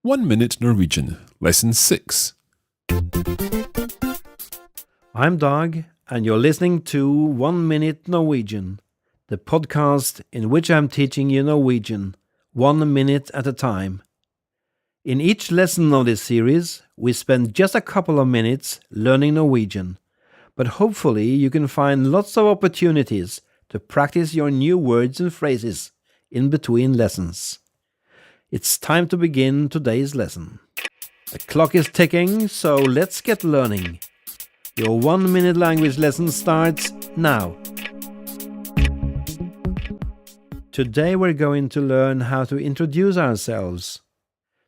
1 Minute Norwegian, Lesson 6. I'm Dag, and you're listening to 1 Minute Norwegian, the podcast in which I'm teaching you Norwegian, 1 minute at a time. In each lesson of this series, we spend just a couple of minutes learning Norwegian, but hopefully you can find lots of opportunities to practice your new words and phrases in between lessons. It's time to begin today's lesson. The clock is ticking, so let's get learning. Your 1 minute language lesson starts now. Today we're going to learn how to introduce ourselves.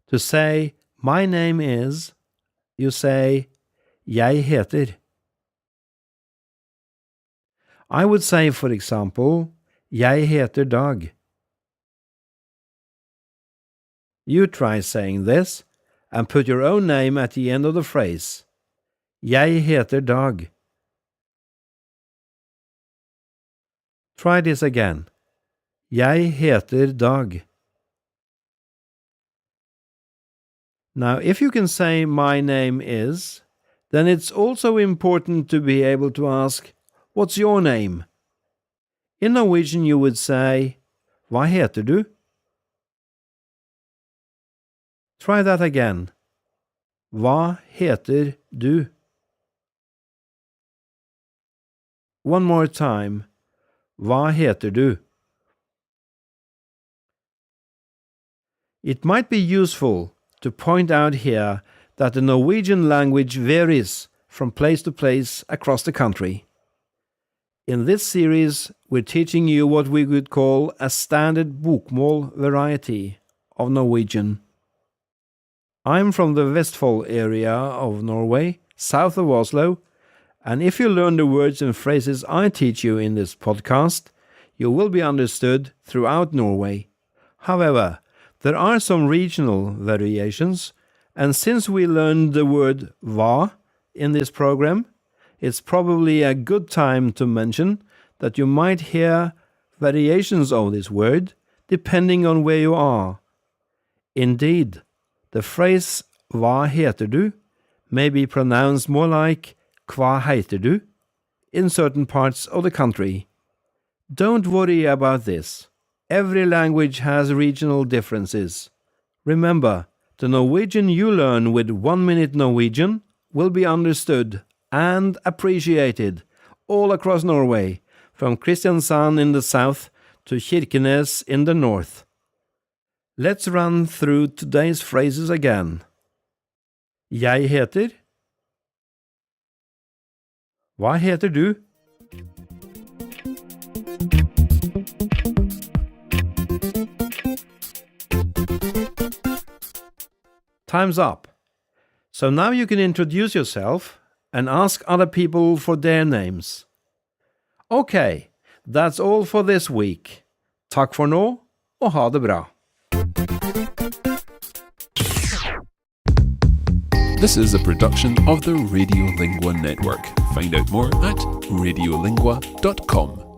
To say, my name is, you say, jeg heter. I would say, for example, jeg heter Dag. You try saying this and put your own name at the end of the phrase. Jeg heter Dag. Try this again. Jeg heter Dag. Now, if you can say my name is, then it's also important to be able to ask, what's your name? In Norwegian you would say, hva heter du? Try that again. Hva heter du? One more time. Hva heter du? It might be useful to point out here that the Norwegian language varies from place to place across the country. In this series, we're teaching you what we would call a standard bokmål variety of Norwegian. I'm from the Vestfold area of Norway, south of Oslo, and if you learn the words and phrases I teach you in this podcast, you will be understood throughout Norway. However, there are some regional variations, and since we learned the word hva in this program, it's probably a good time to mention that you might hear variations of this word depending on where you are. Indeed, the phrase hva heter du may be pronounced more like hva heiter du in certain parts of the country. Don't worry about this. Every language has regional differences. Remember, the Norwegian you learn with 1 Minute Norwegian will be understood and appreciated all across Norway, from Kristiansand in the south to Kirkenes in the north. Let's run through today's phrases again. Jeg heter. Hva heter du? Time's up. So now you can introduce yourself and ask other people for their names. Okay, that's all for this week. Takk for nå, og ha det bra. This is a production of the Radiolingua Network. Find out more at radiolingua.com.